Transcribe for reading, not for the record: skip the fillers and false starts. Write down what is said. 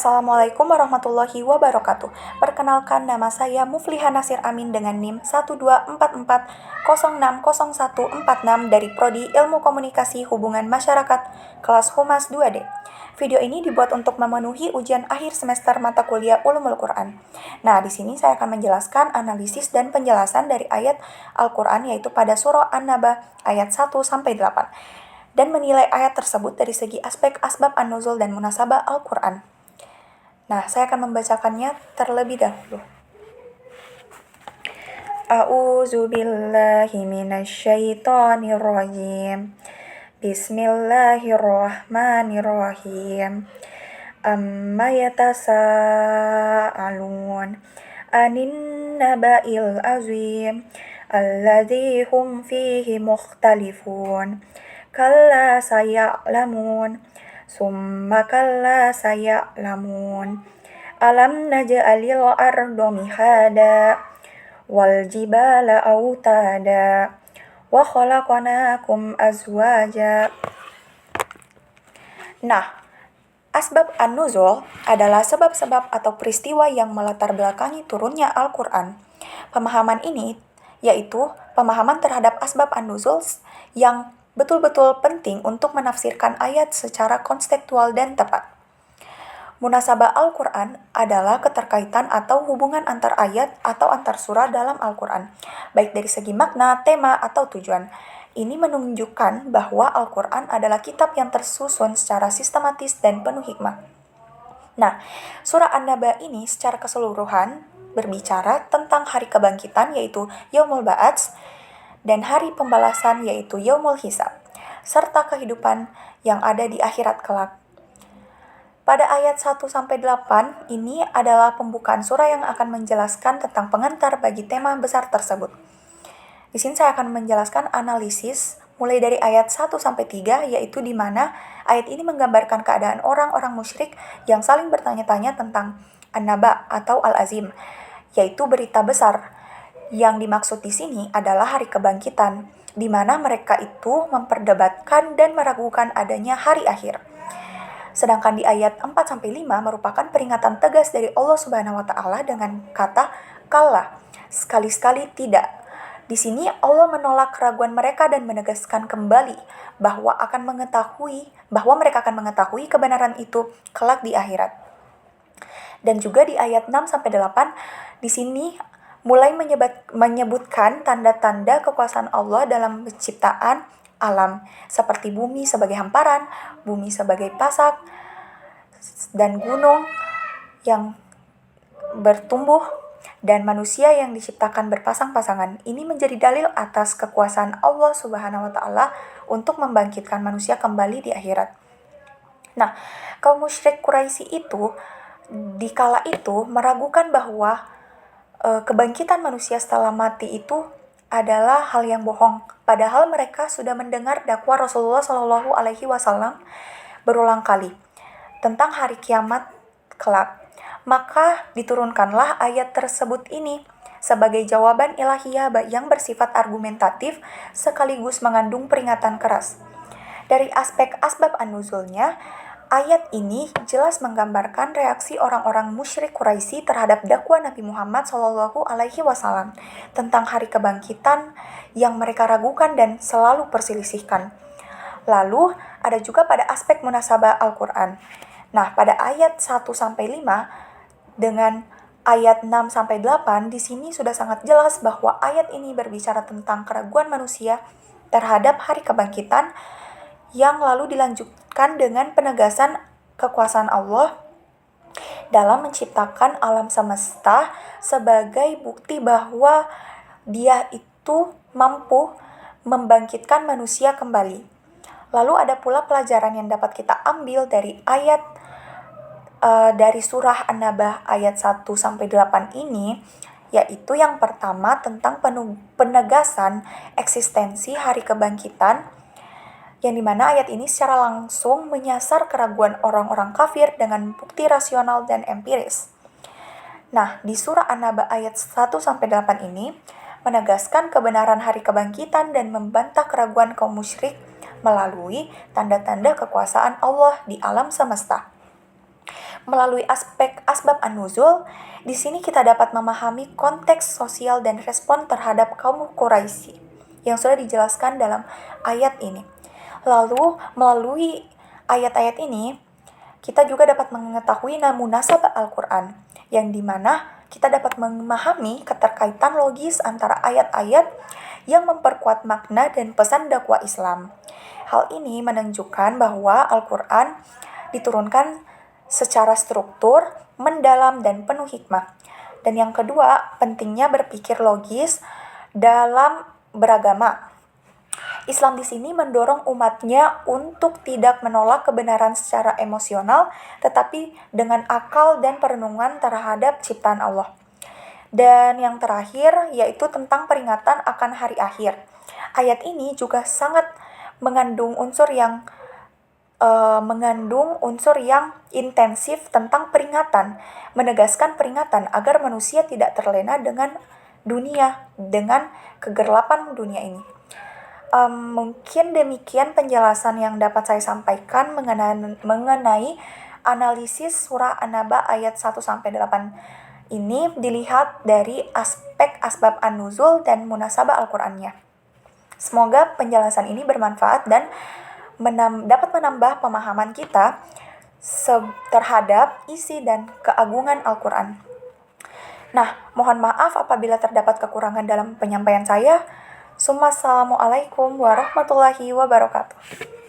Assalamualaikum warahmatullahi wabarakatuh. Perkenalkan, nama saya Mufliha Nasir Amin dengan NIM 12440600146 dari Prodi Ilmu Komunikasi Hubungan Masyarakat kelas Humas 2D. Video ini dibuat untuk memenuhi ujian akhir semester mata kuliah Ulumul Quran. Nah, di sini saya akan menjelaskan analisis dan penjelasan dari ayat Al-Quran, yaitu pada surah An-Naba ayat 1 sampai 8, dan menilai ayat tersebut dari segi aspek asbab an-nuzul dan munasabah Al-Quran. Nah, saya akan membacakannya terlebih dahulu. A'udzu billahi minasyaitonir rajim. Bismillahirrahmanirrahim. Amma yatasaalun anin naba'il azim alladzi hum fihi mukhtalifun. Kalla saya'lamun. Summa kalla saya'lamun. Alam naj'alil arda mihada wal jibala autada wa khalaqnakum azwaja. Nah, asbab an-nuzul adalah sebab-sebab atau peristiwa yang melatar belakangi turunnya Al-Quran. Pemahaman ini yaitu pemahaman terhadap asbab an-nuzul yang betul-betul penting untuk menafsirkan ayat secara konseptual dan tepat. Munasabah Al-Quran adalah keterkaitan atau hubungan antar ayat atau antar surah dalam Al-Quran, baik dari segi makna, tema, atau tujuan. Ini menunjukkan bahwa Al-Quran adalah kitab yang tersusun secara sistematis dan penuh hikmah. Nah, surah An-Naba ini secara keseluruhan berbicara tentang hari kebangkitan, yaitu Yaumul Ba'ats, dan hari pembalasan, yaitu Yaumul Hisab, serta kehidupan yang ada di akhirat kelak. Pada ayat 1-8 ini adalah pembukaan surah yang akan menjelaskan tentang pengantar bagi tema besar tersebut. Di sini saya akan menjelaskan analisis mulai dari ayat 1-3, yaitu di mana ayat ini menggambarkan keadaan orang-orang musyrik yang saling bertanya-tanya tentang An-Naba atau Al-Azim, yaitu berita besar. Yang dimaksud di sini adalah hari kebangkitan, di mana mereka itu memperdebatkan dan meragukan adanya hari akhir. Sedangkan di ayat 4-5 merupakan peringatan tegas dari Allah Subhanahu wa Ta'ala dengan kata kalla, sekali-sekali tidak. Di sini Allah menolak keraguan mereka dan menegaskan kembali bahwa mereka akan mengetahui kebenaran itu kelak di akhirat. Dan juga di ayat 6-8 di sini mulai menyebutkan tanda-tanda kekuasaan Allah dalam penciptaan alam, seperti bumi sebagai hamparan, bumi sebagai pasak, dan gunung yang bertumbuh, dan manusia yang diciptakan berpasang-pasangan. Ini menjadi dalil atas kekuasaan Allah Subhanahu wa Ta'ala untuk membangkitkan manusia kembali di akhirat. Nah, kaum musyrik Quraisy itu di kala itu meragukan bahwa kebangkitan manusia setelah mati itu adalah hal yang bohong, padahal mereka sudah mendengar dakwah Rasulullah Shallallahu Alaihi Wasallam berulang kali tentang hari kiamat kelak. Maka diturunkanlah ayat tersebut ini sebagai jawaban ilahiyah yang bersifat argumentatif sekaligus mengandung peringatan keras. Dari aspek asbab an-nuzulnya, ayat ini jelas menggambarkan reaksi orang-orang musyrik Quraisy terhadap dakwah Nabi Muhammad Shallallahu Alaihi Wasallam tentang hari kebangkitan yang mereka ragukan dan selalu perselisihkan. Lalu ada juga pada aspek munasabah Al-Quran. Nah, pada ayat 1-5 dengan ayat 6-8 di sini sudah sangat jelas bahwa ayat ini berbicara tentang keraguan manusia terhadap hari kebangkitan, yang lalu dilanjutkan dengan penegasan kekuasaan Allah dalam menciptakan alam semesta sebagai bukti bahwa Dia itu mampu membangkitkan manusia kembali. Lalu ada pula pelajaran yang dapat kita ambil dari ayat dari surah An-Naba ayat 1-8 ini, yaitu yang pertama tentang penegasan eksistensi hari kebangkitan, yang dimana ayat ini secara langsung menyasar keraguan orang-orang kafir dengan bukti rasional dan empiris. Nah, di surah An-Naba ayat 1-8 ini menegaskan kebenaran hari kebangkitan dan membantah keraguan kaum musyrik melalui tanda-tanda kekuasaan Allah di alam semesta. Melalui aspek asbab an-nuzul, di sini kita dapat memahami konteks sosial dan respon terhadap kaum Quraisy yang sudah dijelaskan dalam ayat ini. Lalu, melalui ayat-ayat ini, kita juga dapat mengetahui munasabah Al-Quran, yang dimana kita dapat memahami keterkaitan logis antara ayat-ayat yang memperkuat makna dan pesan dakwah Islam. Hal ini menunjukkan bahwa Al-Quran diturunkan secara struktur, mendalam, dan penuh hikmah. Dan yang kedua, pentingnya berpikir logis dalam beragama. Islam di sini mendorong umatnya untuk tidak menolak kebenaran secara emosional, tetapi dengan akal dan perenungan terhadap ciptaan Allah. Dan yang terakhir, yaitu tentang peringatan akan hari akhir. Ayat ini juga sangat mengandung unsur yang intensif tentang peringatan, menegaskan peringatan agar manusia tidak terlena dengan dunia, dengan kegelapan dunia ini. Mungkin demikian penjelasan yang dapat saya sampaikan mengenai analisis surah An-Naba ayat 1-8 ini dilihat dari aspek asbab an-nuzul dan munasabah Al-Qur'annya. Semoga penjelasan ini bermanfaat dan dapat menambah pemahaman kita terhadap isi dan keagungan Al-Quran. Nah, mohon maaf apabila terdapat kekurangan dalam penyampaian saya. Assalamualaikum warahmatullahi wabarakatuh.